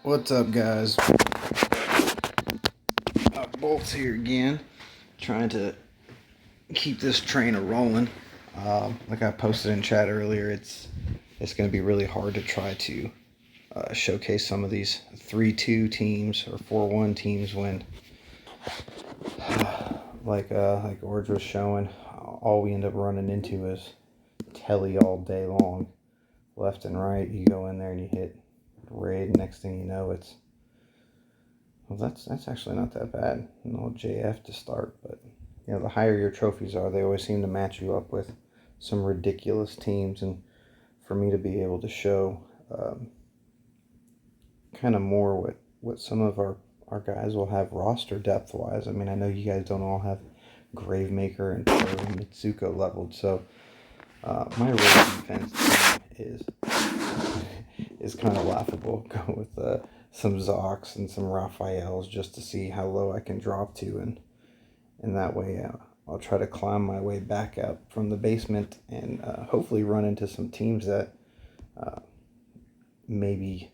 What's up, guys? Bolts here again, trying to keep this train a rolling. Like I posted in chat earlier, it's going to be really hard to try to showcase some of these 3-2 teams or 4-1 teams when, like Orge was showing, all we end up running into is telly all day long, left and right. You go in there and you hit raid. Next thing you know, well, that's actually not that bad. No JF to start, but the higher your trophies are, they always seem to match you up with some ridiculous teams. And for me to be able to show kind of more what some of our guys will have roster depth wise. I mean, I know you guys don't all have Gravemaker and Pro and Mitsuko leveled, so my raid defense team is kind of laughable. Go with some Zocs and some Raphaels just to see how low I can drop to, and that way I'll try to climb my way back up from the basement and hopefully run into some teams that maybe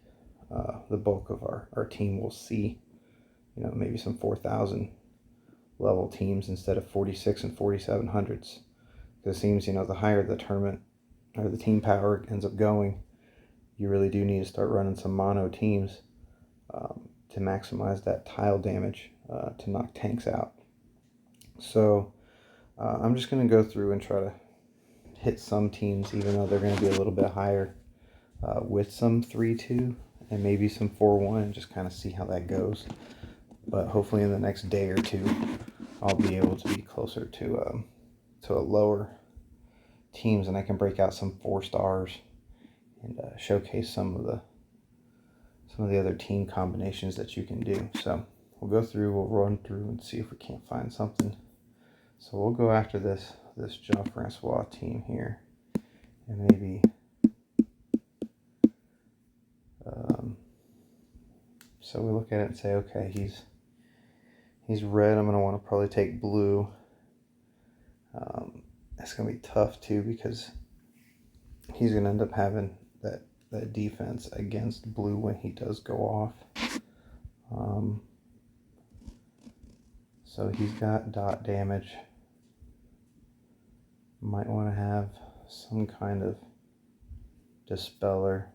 the bulk of our team will see. Maybe some 4,000 level teams instead of 46 and 4700s. Because it seems, the higher the tournament or the team power ends up going, you really do need to start running some mono teams to maximize that tile damage to knock tanks out. So I'm just going to go through and try to hit some teams, even though they're going to be a little bit higher, with some 3-2 and maybe some 4-1, and just kind of see how that goes. But hopefully in the next day or two, I'll be able to be closer to a lower teams, and I can break out some 4 stars and showcase some of the other team combinations that you can do. So we'll run through and see if we can't find something. So we'll go after this Jean-Francois team here, and maybe so we look at it and say, okay, he's red. I'm going to want to probably take blue. It's going to be tough too, because he's going to end up having that defense against blue when he does go off. So he's got dot damage. Might want to have some kind of dispeller.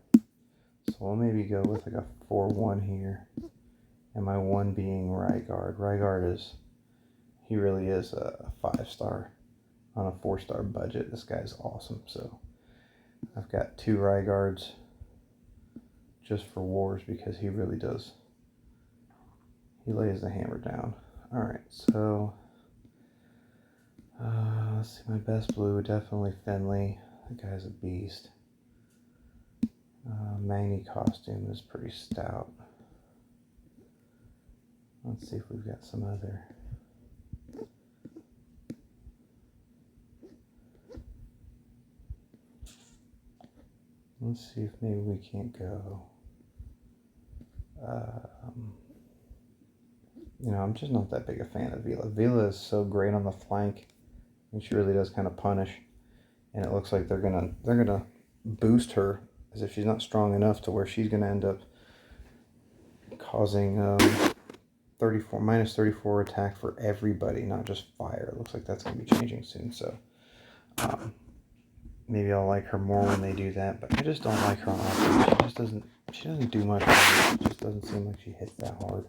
So we'll maybe go with like a 4-1 here. And my 1 being Rygard. Rygard he really is a 5-star on a 4-star budget. This guy's awesome. So I've got 2 Rygards just for wars, because he really does. He lays the hammer down. Alright, so let's see, my best blue, definitely Finley. That guy's a beast. Magni costume is pretty stout. Let's see if we've got some other. Let's see if maybe we can't go. I'm just not that big a fan of Vila. Vila is so great on the flank, and she really does kind of punish. And it looks like they're gonna boost her as if she's not strong enough to where she's gonna end up causing minus 34 attack for everybody, not just fire. It looks like that's gonna be changing soon. So maybe I'll like her more when they do that. But I just don't like her on offense. She doesn't do much. It just doesn't seem like she hits that hard.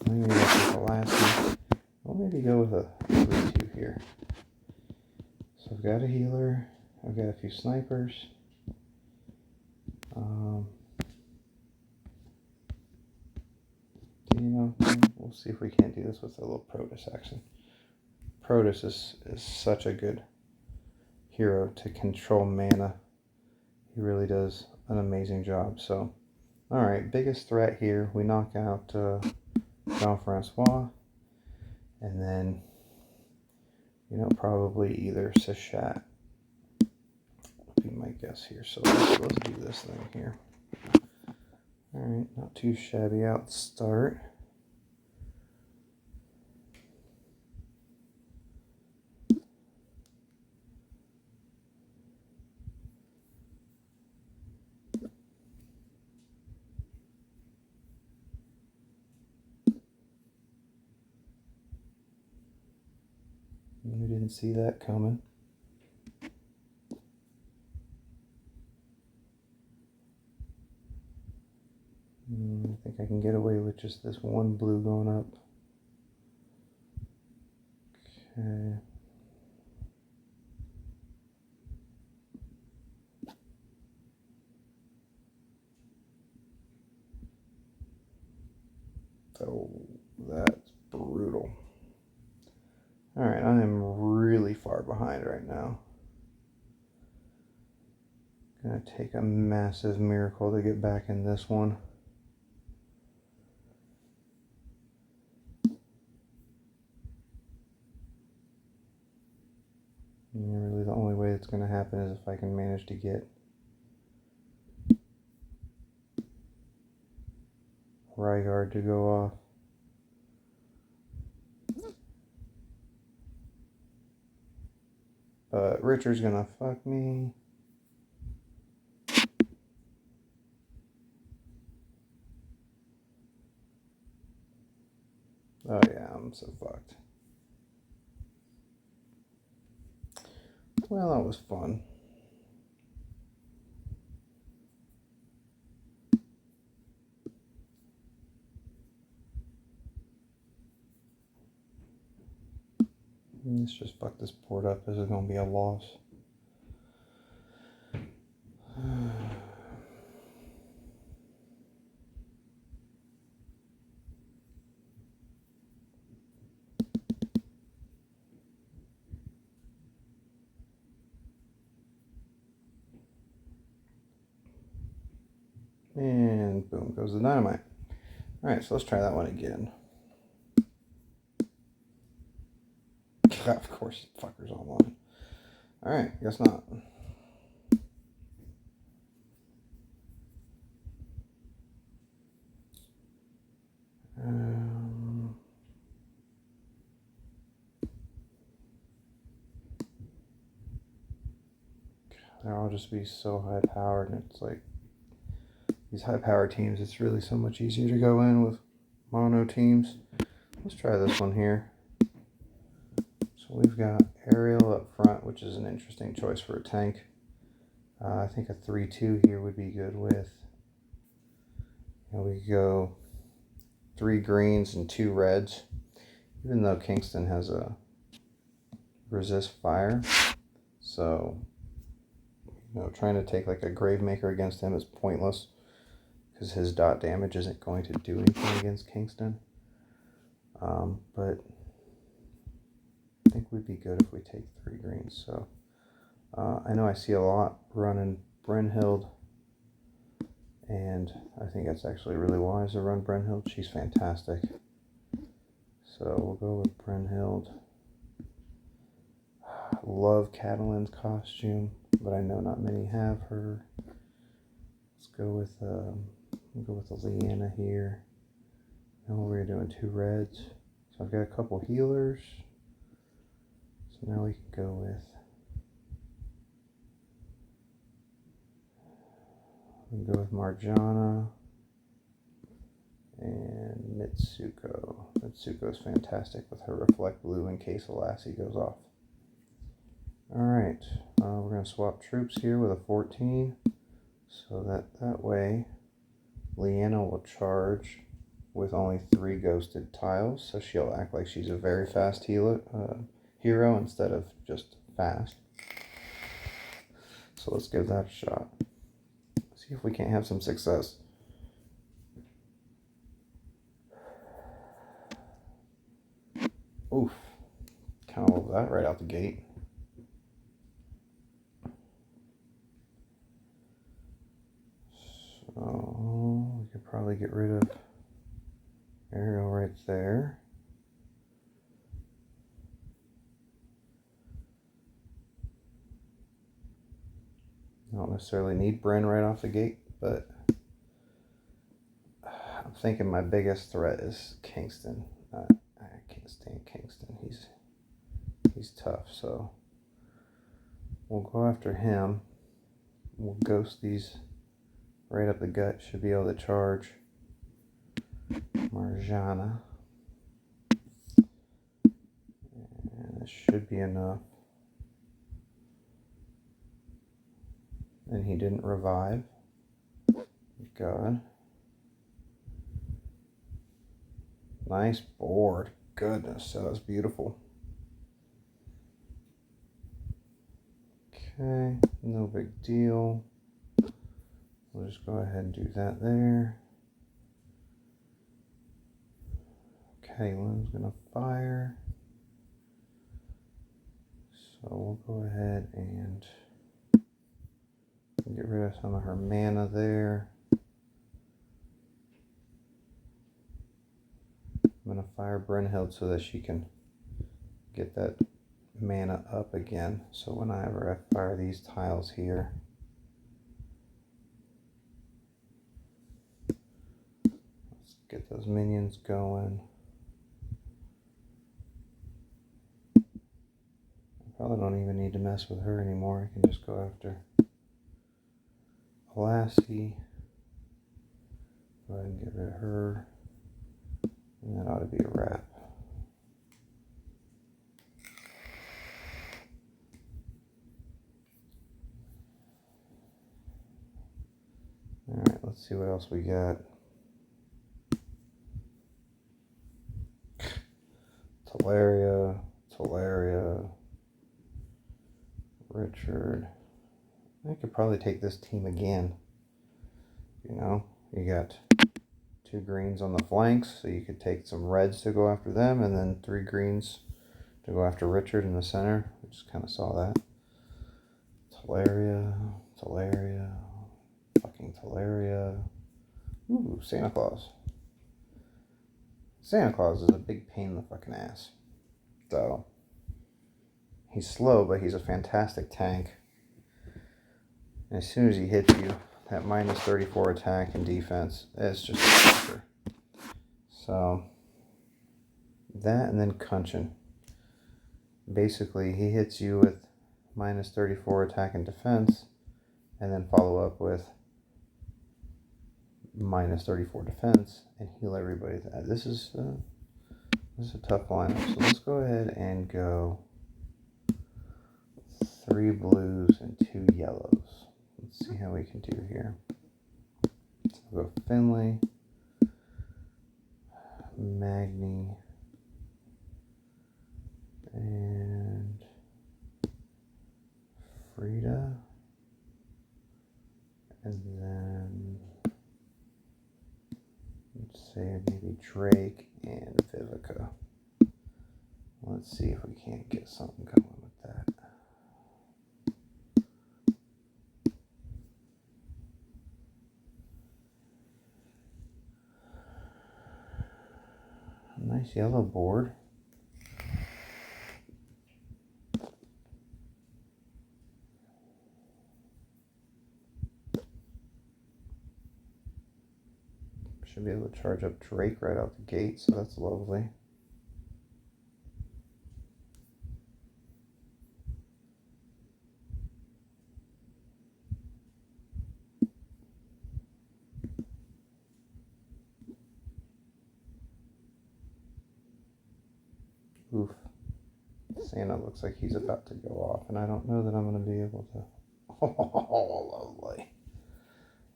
Maybe that's the last one. I'll maybe go with a 3-2 here. So I've got a healer. I've got a few snipers. We'll see if we can't do this with a little Protoss action. Protoss is such a good hero to control mana. He really does an amazing job. So, alright, biggest threat here. We knock out Jean-Francois. And then, probably either Sachat would be my guess here. So let's do this thing here. Alright, not too shabby out start. didn't see that coming. I think I can get away with just this one blue going up. Okay. Oh, that's brutal. Alright, I am really far behind right now. Gonna take a massive miracle to get back in this one. And really the only way it's gonna happen is if I can manage to get Ryguard to go off. But Richard's gonna fuck me. Oh yeah, I'm so fucked. Well, that was fun. Let's just fuck this board up. This is gonna be a loss. And boom goes the dynamite. Alright, so let's try that one again. Of course, fucker's online. Alright, guess not. They'll all just be so high powered, and it's like these high powered teams, it's really so much easier to go in with mono teams. Let's try this one here. So we've got Ariel up front, which is an interesting choice for a tank. I think a 3-2 here would be good with. We go 3 greens and 2 reds. Even though Kingston has a resist fire, so trying to take like a Gravemaker against him is pointless because his dot damage isn't going to do anything against Kingston. But I think we'd be good if we take 3 greens. So I know I see a lot running Brynhild, and I think it's actually really wise to run Brynhild. She's fantastic. So we'll go with Brynhild. Love Catalin's costume, but I know not many have her. Let's go with a Leanna here. Now we're doing 2 reds. So I've got a couple healers. So now we can go with Marjana and Mitsuko. Mitsuko's fantastic with her Reflect Blue in case a Lassie goes off. Alright, we're going to swap troops here with a 14, so that way Leanna will charge with only 3 ghosted tiles, so she'll act like she's a very fast hero instead of just fast. So let's give that a shot. See if we can't have some success. Oof, kind of love that right out the gate. So we could probably get rid of Ariel right there. I don't necessarily need Bryn right off the gate, but I'm thinking my biggest threat is Kingston. I can't stand Kingston. He's tough, so we'll go after him. We'll ghost these right up the gut. Should be able to charge Marjana. And This should be enough. And he didn't revive. God. Nice board. Goodness, that was beautiful. Okay, no big deal. We'll just go ahead and do that there. Okay, Lynn's gonna fire. So we'll go ahead and get rid of some of her mana there. I'm gonna fire Brynhild so that she can get that mana up again. So whenever I fire these tiles here, let's get those minions going. I probably don't even need to mess with her anymore. I can just go after Lassie. Go ahead and get rid of her. And that ought to be a wrap. Alright, let's see what else we got. Teleria, Richard. I could probably take this team again. You know, you got 2 greens on the flanks, so you could take some reds to go after them, and then 3 greens to go after Richard in the center. We just kind of saw that. Teleria, fucking Teleria. Ooh, Santa Claus. Santa Claus is a big pain in the fucking ass. So, he's slow, but he's a fantastic tank. And as soon as he hits you, that minus 34 attack and defense, it's just a pressure. So, that and then Kunchin. Basically, he hits you with minus 34 attack and defense, and then follow up with minus 34 defense, and heal everybody. This is a tough lineup. So let's go ahead and go 3 blues and 2 yellows. Let's see how we can do here. So we'll go Finley, Magni, and Frida, and then let's say maybe Drake and Vivica. Let's see if we can't get something going with that. Nice yellow board. Should be able to charge up Drake right out the gate, so that's lovely. Oof. Santa looks like he's about to go off, and I don't know that I'm going to be able to. Oh, lovely.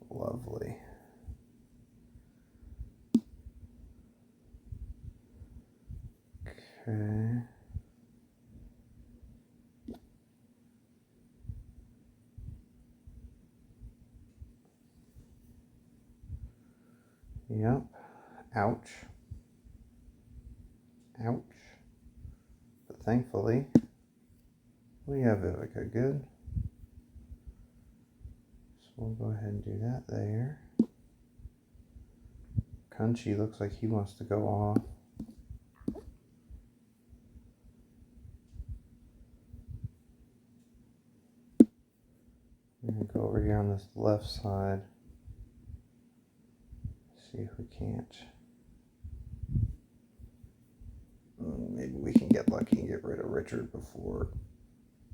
Lovely. Okay. Yep. Ouch. Ouch. But thankfully, we have Vivica. Good. So we'll go ahead and do that there. Kunchi looks like he wants to go off. I'm going to go over here on this left side. See if we can't. Maybe we can get lucky and get rid of Richard before.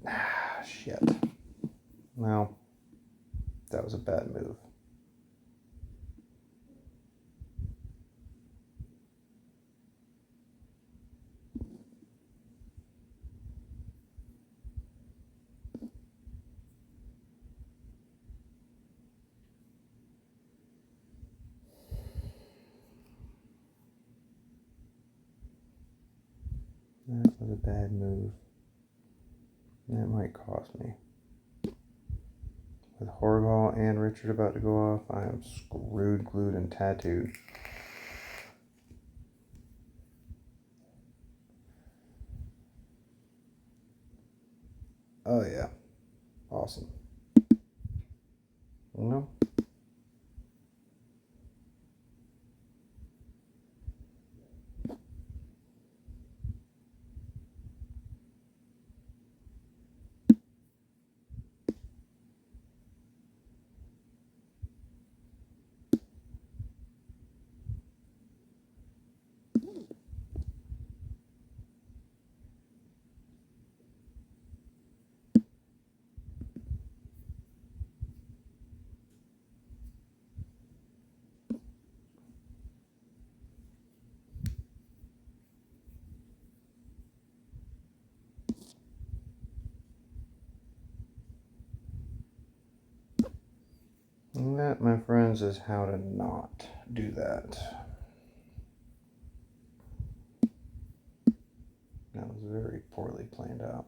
Ah, shit. Well, that was a bad move. That was a bad move. That might cost me. With Horval and Richard about to go off, I am screwed, glued, and tattooed. Oh yeah. Awesome. No. And that, my friends, is how to not do that. That was very poorly planned out.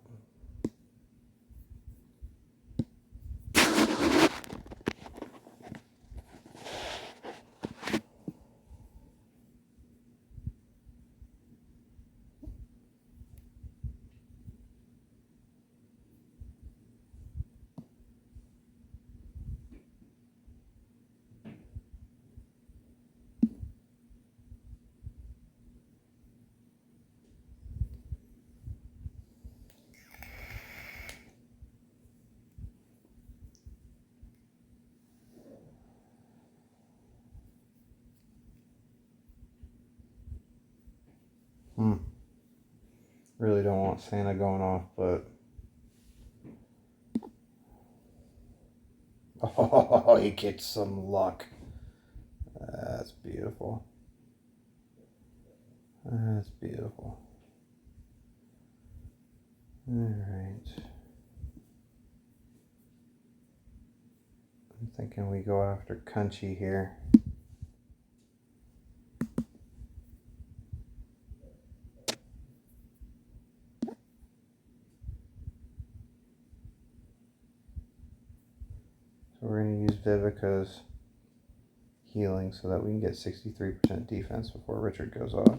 Really don't want Santa going off, but oh, he gets some luck. That's beautiful. That's beautiful. All right. I'm thinking we go after Crunchy here. So we're going to use Vivica's healing so that we can get 63% defense before Richard goes off.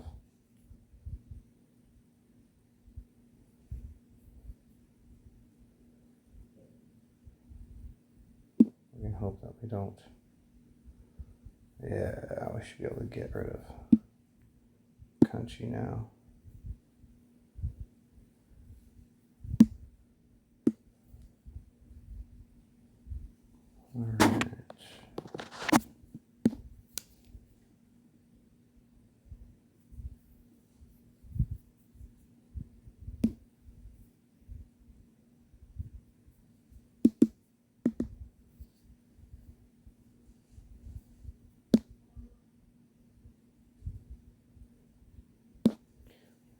We can hope that we don't. Yeah, we should be able to get rid of Crunchy now. All right.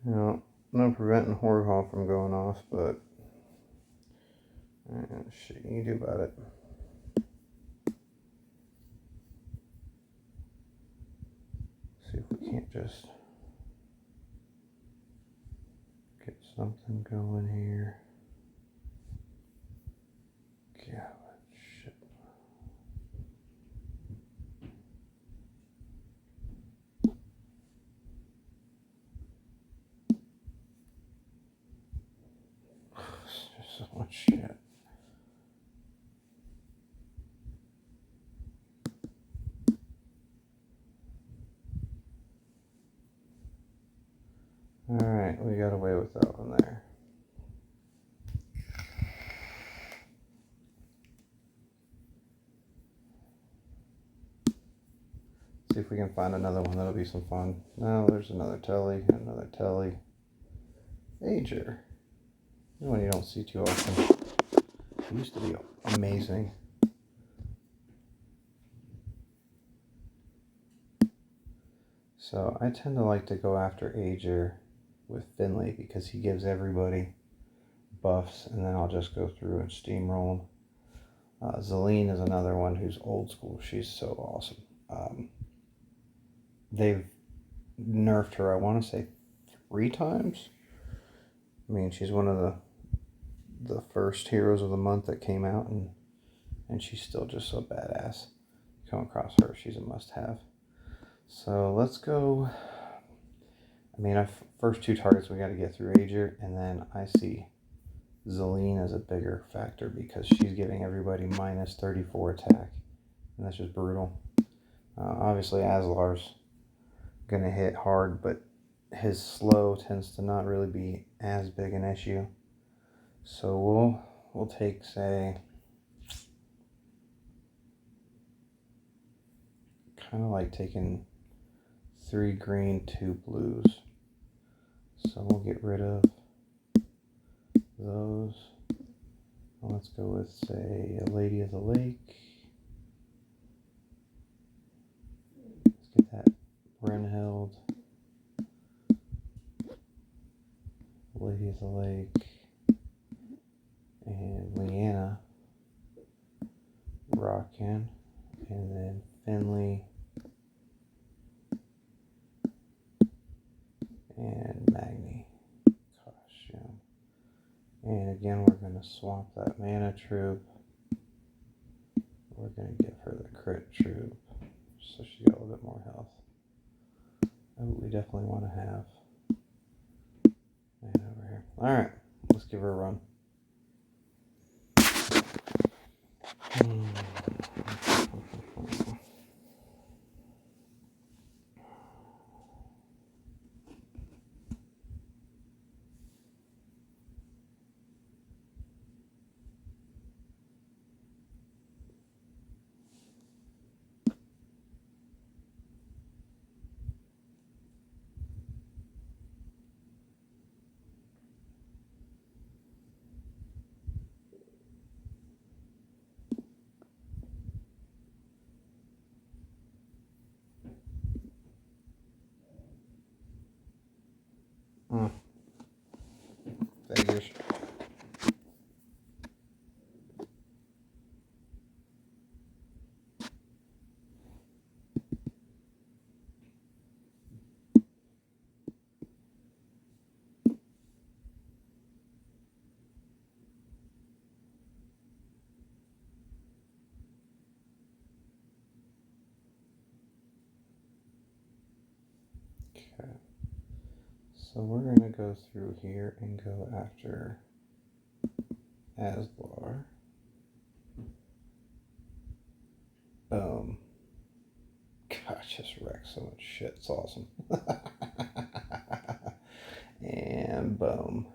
Now, no preventing Horval from going off, but shit you can do about it. See if we can't just get something going here. Yeah, shit. There's so much shit. Alright, we got away with that one there. See if we can find another one that'll be some fun. No, there's another Telly, another Telly. Ager. One you don't see too often. He used to be amazing. So I tend to like to go after Ager with Finley because he gives everybody buffs, and then I'll just go through and steamroll them. Zelene is another one who's old school. She's so awesome. They've nerfed her, I want to say 3 times. I mean, she's one of the first heroes of the month that came out, and she's still just so badass. Come across her, she's a must-have. So let's go. I mean, our first two targets we got to get through Aegir, and then I see Zelene as a bigger factor because she's giving everybody minus 34 attack, and that's just brutal. Obviously, Aslar's gonna hit hard, but his slow tends to not really be as big an issue. So we'll take, say, kind of like taking 3 green, 2 blues. So we'll get rid of those. Let's go with, say, a Lady of the Lake. Let's get that Brynhild, Lady of the Lake, and Lyanna rockin', and then Finley and Magni costume. And again, we're going to swap that mana troop. We're going to give her the crit troop so she got a little bit more health. Oh, we definitely want to have man over here. Alright, let's give her a run. Figures. Okay. So we're going to go through here and go after Aslar. Boom. Gosh, just wrecked so much shit. It's awesome. And boom.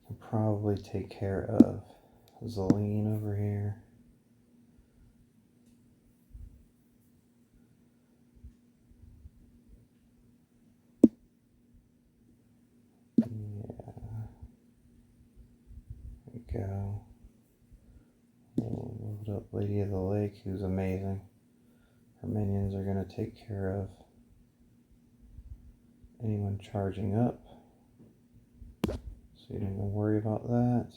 I'll probably take care of Zelene over here. Yeah. There we go. We'll load up Lady of the Lake, who's amazing. Her minions are going to take care of anyone charging up. So you don't even worry about that.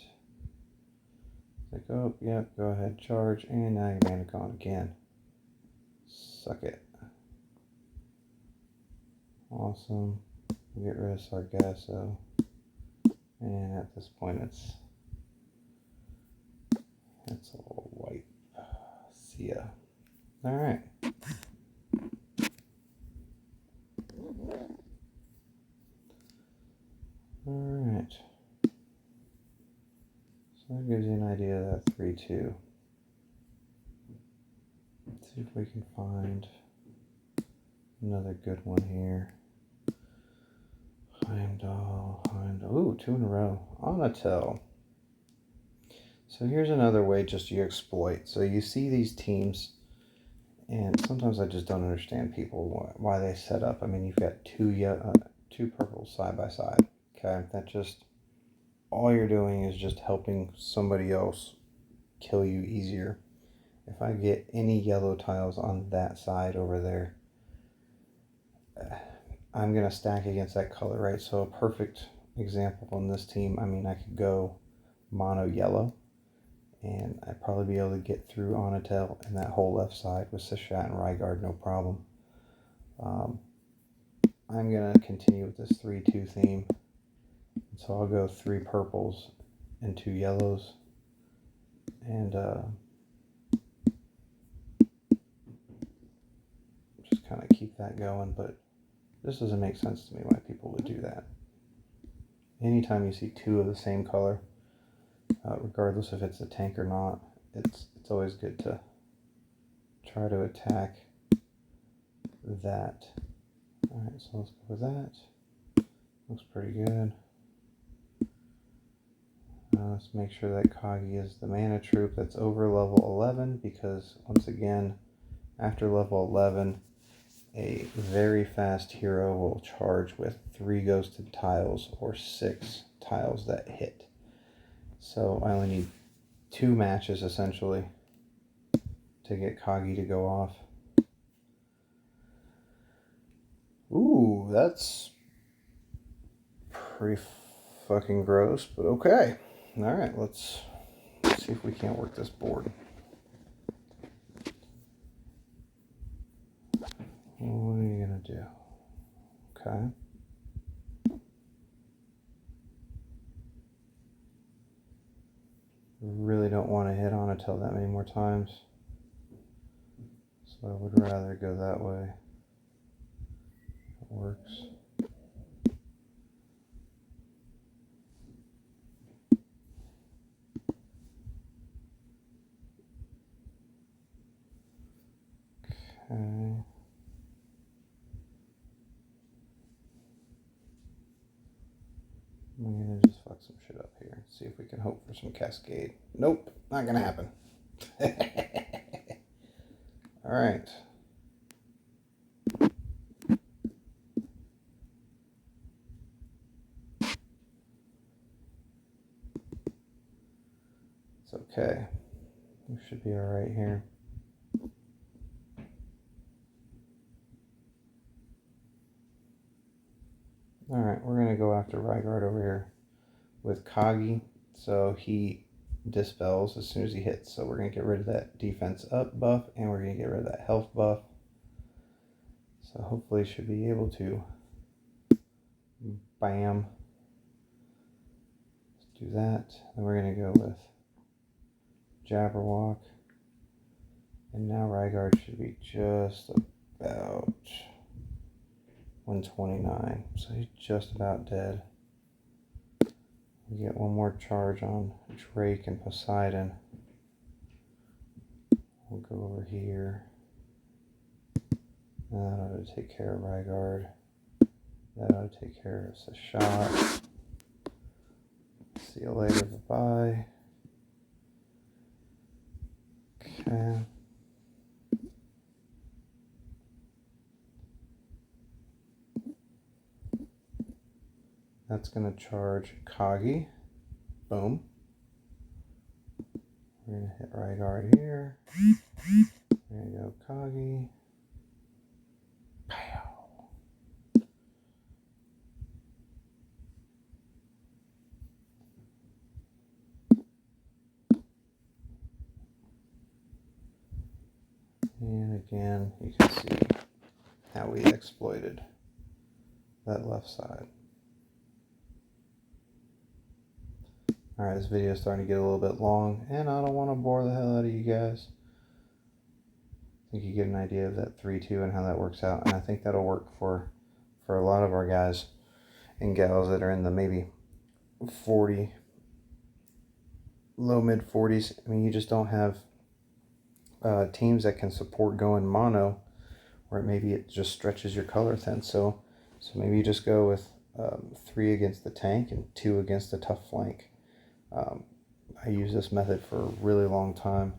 Like, oh, yep, go ahead, charge, and now your mana gone again. Suck it. Awesome. We'll get rid of Sargasso. And at this point, it's a little wipe. See ya. Alright. Alright. So that gives you an idea of that 3-2. Let's see if we can find another good one here. Heimdall. Ooh, 2 in a row. Onatel. So here's another way just you exploit. So you see these teams, and sometimes I just don't understand people why they set up. I mean, you've got two purples side by side. Okay, that just all you're doing is just helping somebody else kill you easier. If I get any yellow tiles on that side over there, I'm gonna stack against that color, right? So a perfect example on this team, I mean, I could go mono yellow, and I'd probably be able to get through Onatel and that whole left side with Seshat and Rygard, no problem. I'm going to continue with this 3-2 theme So I'll go 3 purples and 2 yellows, and just kind of keep that going. But this doesn't make sense to me why people would do that. Anytime you see 2 of the same color, regardless if it's a tank or not, it's always good to try to attack that. Alright, so let's go with that. Looks pretty good. Let's make sure that Kagi is the mana troop that's over level 11, because once again, after level 11, a very fast hero will charge with 3 ghosted tiles or 6 tiles that hit. So I only need 2 matches essentially to get Kagi to go off. Ooh, that's pretty fucking gross, but okay. Alright, let's see if we can't work this board. What are you gonna do? Okay. Really don't want to hit on it that many more times. So I would rather go that way. It works. Okay. I'm gonna just fuck some shit up here. See if we can hope for some cascade. Nope, not gonna happen. Alright. It's okay. We should be alright here. Alright, we're going to go after Rygard over here with Kagi. So he dispels as soon as he hits. So we're going to get rid of that defense up buff, and we're going to get rid of that health buff. So hopefully should be able to bam. Let's do that. Then we're going to go with Jabberwock. And now Rygard should be just about 129. So he's just about dead. We get one more charge on Drake and Poseidon. We'll go over here. That ought to take care of Rygard. That ought to take care of Sashat. See you later, bye-bye. Okay. That's going to charge Kagi. Boom. We're going to hit Rygard here. There you go, Kagi. Pow. And again, you can see how we exploited that left side. Alright, this video is starting to get a little bit long, and I don't want to bore the hell out of you guys. I think you get an idea of that 3-2 and how that works out, and I think that'll work for a lot of our guys and gals that are in the maybe 40, low mid 40s. I mean, you just don't have teams that can support going mono, or maybe it just stretches your color thin. So maybe you just go with 3 against the tank and 2 against the tough flank. I used this method for a really long time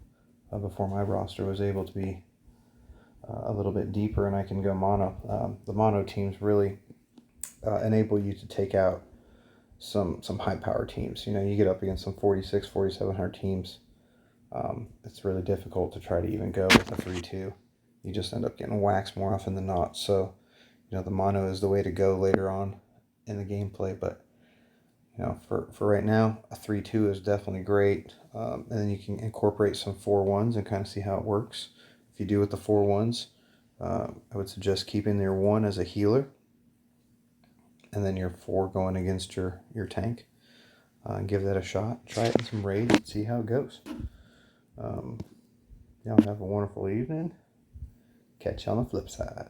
before my roster was able to be a little bit deeper and I can go mono. The mono teams really enable you to take out some high power teams. You know, you get up against some 46, 4700 teams. It's really difficult to try to even go with a 3-2. You just end up getting waxed more often than not. So, you know, the mono is the way to go later on in the gameplay, but you know, for right now, a 3-2 is definitely great. And then you can incorporate some 4-1s and kind of see how it works. If you do with the 4-1s, I would suggest keeping your 1 as a healer. and then your 4 going against your tank. Give that a shot. Try it in some raids and see how it goes. Y'all have a wonderful evening. Catch you on the flip side.